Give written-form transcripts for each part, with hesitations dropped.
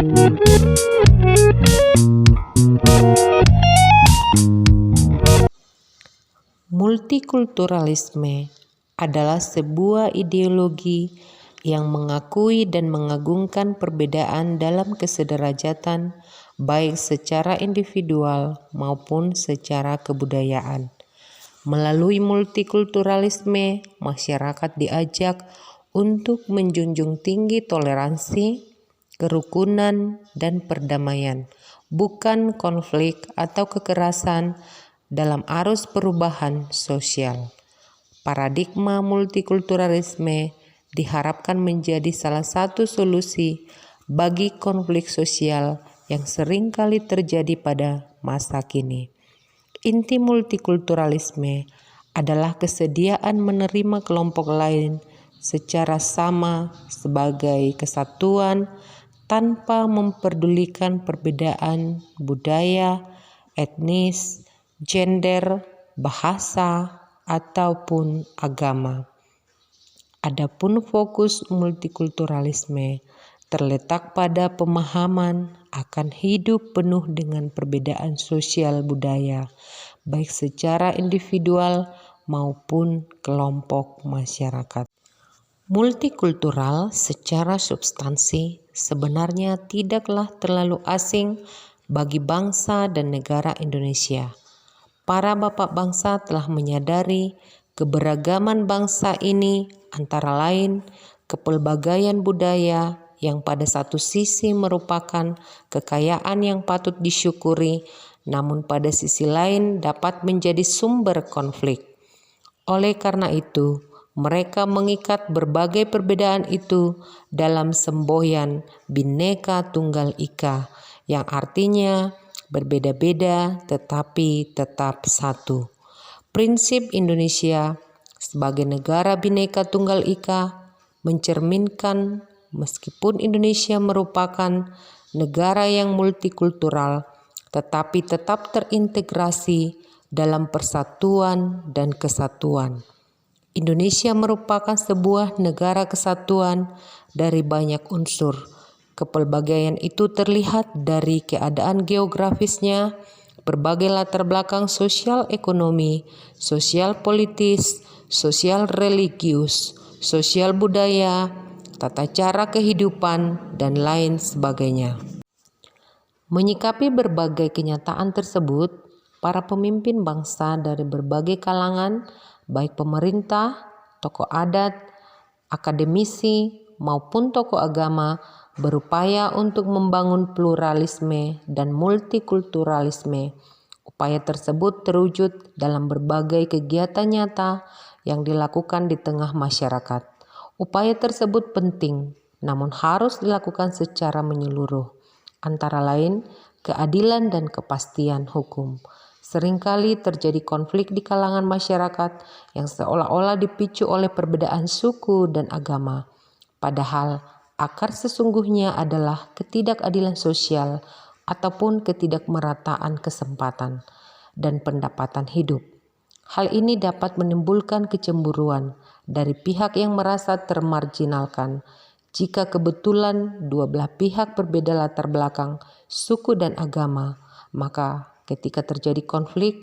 Multikulturalisme adalah sebuah ideologi yang mengakui dan mengagungkan perbedaan dalam kesederajatan, baik secara individual maupun secara kebudayaan. Melalui multikulturalisme, masyarakat diajak untuk menjunjung tinggi toleransi, kerukunan, dan perdamaian, bukan konflik atau kekerasan dalam arus perubahan sosial. Paradigma multikulturalisme diharapkan menjadi salah satu solusi bagi konflik sosial yang seringkali terjadi pada masa kini. Inti multikulturalisme adalah kesediaan menerima kelompok lain secara sama sebagai kesatuan tanpa memperdulikan perbedaan budaya, etnis, gender, bahasa, ataupun agama. Adapun fokus multikulturalisme terletak pada pemahaman akan hidup penuh dengan perbedaan sosial budaya, baik secara individual maupun kelompok masyarakat. Multikultural secara substansi sebenarnya tidaklah terlalu asing bagi bangsa dan negara Indonesia. Para bapak bangsa telah menyadari keberagaman bangsa ini antara lain kepelbagaian budaya yang pada satu sisi merupakan kekayaan yang patut disyukuri, namun pada sisi lain dapat menjadi sumber konflik. Oleh karena itu, mereka mengikat berbagai perbedaan itu dalam semboyan Bhinneka Tunggal Ika, yang artinya berbeda-beda tetapi tetap satu. Prinsip Indonesia sebagai negara Bhinneka Tunggal Ika mencerminkan meskipun Indonesia merupakan negara yang multikultural, tetapi tetap terintegrasi dalam persatuan dan kesatuan. Indonesia merupakan sebuah negara kesatuan dari banyak unsur. Kepelbagaian itu terlihat dari keadaan geografisnya, berbagai latar belakang sosial ekonomi, sosial politis, sosial religius, sosial budaya, tata cara kehidupan, dan lain sebagainya. Menyikapi berbagai kenyataan tersebut, para pemimpin bangsa dari berbagai kalangan, baik pemerintah, tokoh adat, akademisi, maupun tokoh agama, berupaya untuk membangun pluralisme dan multikulturalisme. Upaya tersebut terwujud dalam berbagai kegiatan nyata yang dilakukan di tengah masyarakat. Upaya tersebut penting, namun harus dilakukan secara menyeluruh, antara lain keadilan dan kepastian hukum. Seringkali terjadi konflik di kalangan masyarakat yang seolah-olah dipicu oleh perbedaan suku dan agama. Padahal akar sesungguhnya adalah ketidakadilan sosial ataupun ketidakmerataan kesempatan dan pendapatan hidup. Hal ini dapat menimbulkan kecemburuan dari pihak yang merasa termarginalkan jika kebetulan dua belah pihak berbeda latar belakang, suku dan agama. Maka ketika terjadi konflik,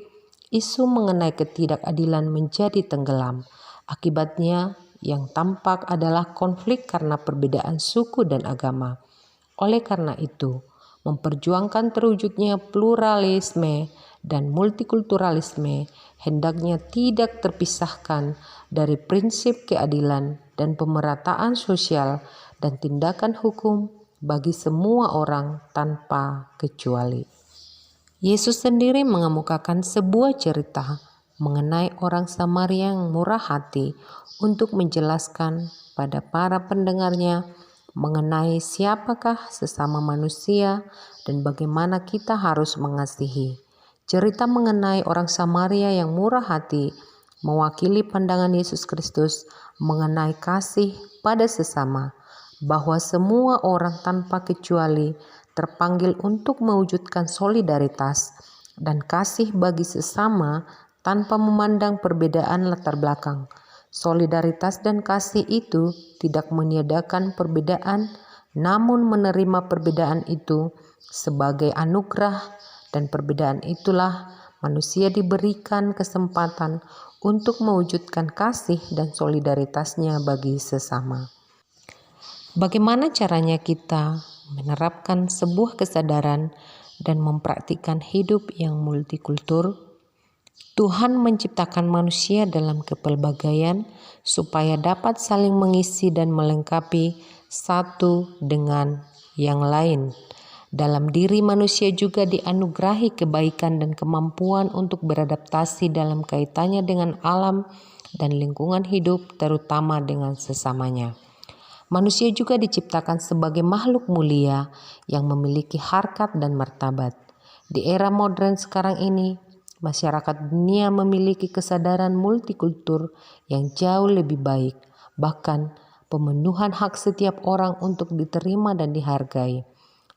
isu mengenai ketidakadilan menjadi tenggelam. Akibatnya yang tampak adalah konflik karena perbedaan suku dan agama. Oleh karena itu, memperjuangkan terwujudnya pluralisme dan multikulturalisme hendaknya tidak terpisahkan dari prinsip keadilan dan pemerataan sosial dan tindakan hukum bagi semua orang tanpa kecuali. Yesus sendiri mengemukakan sebuah cerita mengenai orang Samaria yang murah hati untuk menjelaskan pada para pendengarnya mengenai siapakah sesama manusia dan bagaimana kita harus mengasihi. Cerita mengenai orang Samaria yang murah hati mewakili pandangan Yesus Kristus mengenai kasih pada sesama, bahwa semua orang tanpa kecuali terpanggil untuk mewujudkan solidaritas dan kasih bagi sesama tanpa memandang perbedaan latar belakang. Solidaritas dan kasih itu tidak meniadakan perbedaan, namun menerima perbedaan itu sebagai anugerah, dan perbedaan itulah manusia diberikan kesempatan untuk mewujudkan kasih dan solidaritasnya bagi sesama. Bagaimana caranya kita menerapkan sebuah kesadaran dan mempraktikkan hidup yang multikultur? Tuhan menciptakan manusia dalam kepelbagaian supaya dapat saling mengisi dan melengkapi satu dengan yang lain. Dalam diri manusia juga dianugerahi kebaikan dan kemampuan untuk beradaptasi dalam kaitannya dengan alam dan lingkungan hidup, terutama dengan sesamanya. Manusia juga diciptakan sebagai makhluk mulia yang memiliki harkat dan martabat. Di era modern sekarang ini, masyarakat dunia memiliki kesadaran multikultur yang jauh lebih baik, bahkan pemenuhan hak setiap orang untuk diterima dan dihargai,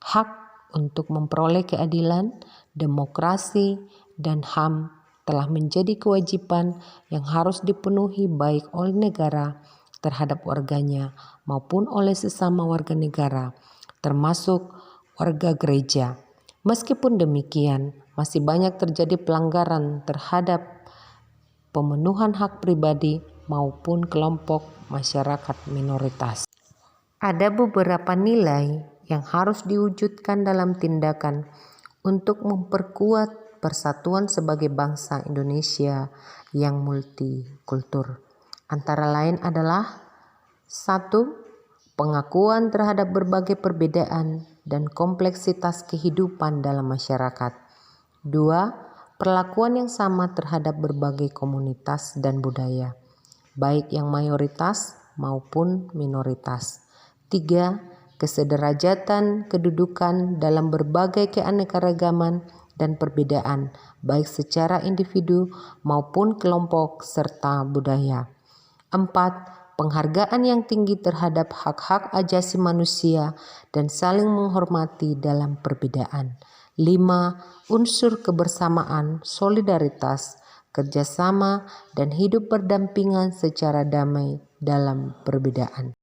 hak untuk memperoleh keadilan, demokrasi, dan HAM telah menjadi kewajiban yang harus dipenuhi baik oleh negara terhadap warganya maupun oleh sesama warga negara, termasuk warga gereja. Meskipun demikian, masih banyak terjadi pelanggaran terhadap pemenuhan hak pribadi maupun kelompok masyarakat minoritas. Ada beberapa nilai yang harus diwujudkan dalam tindakan untuk memperkuat persatuan sebagai bangsa Indonesia yang multikultur. Antara lain adalah 1. Pengakuan terhadap berbagai perbedaan dan kompleksitas kehidupan dalam masyarakat. 2. Perlakuan yang sama terhadap berbagai komunitas dan budaya, baik yang mayoritas maupun minoritas. 3. Kesederajatan kedudukan dalam berbagai keanekaragaman dan perbedaan, baik secara individu maupun kelompok serta budaya. 4. Penghargaan yang tinggi terhadap hak-hak ajasi manusia dan saling menghormati dalam perbedaan. 5. Unsur kebersamaan, solidaritas, kerjasama, dan hidup berdampingan secara damai dalam perbedaan.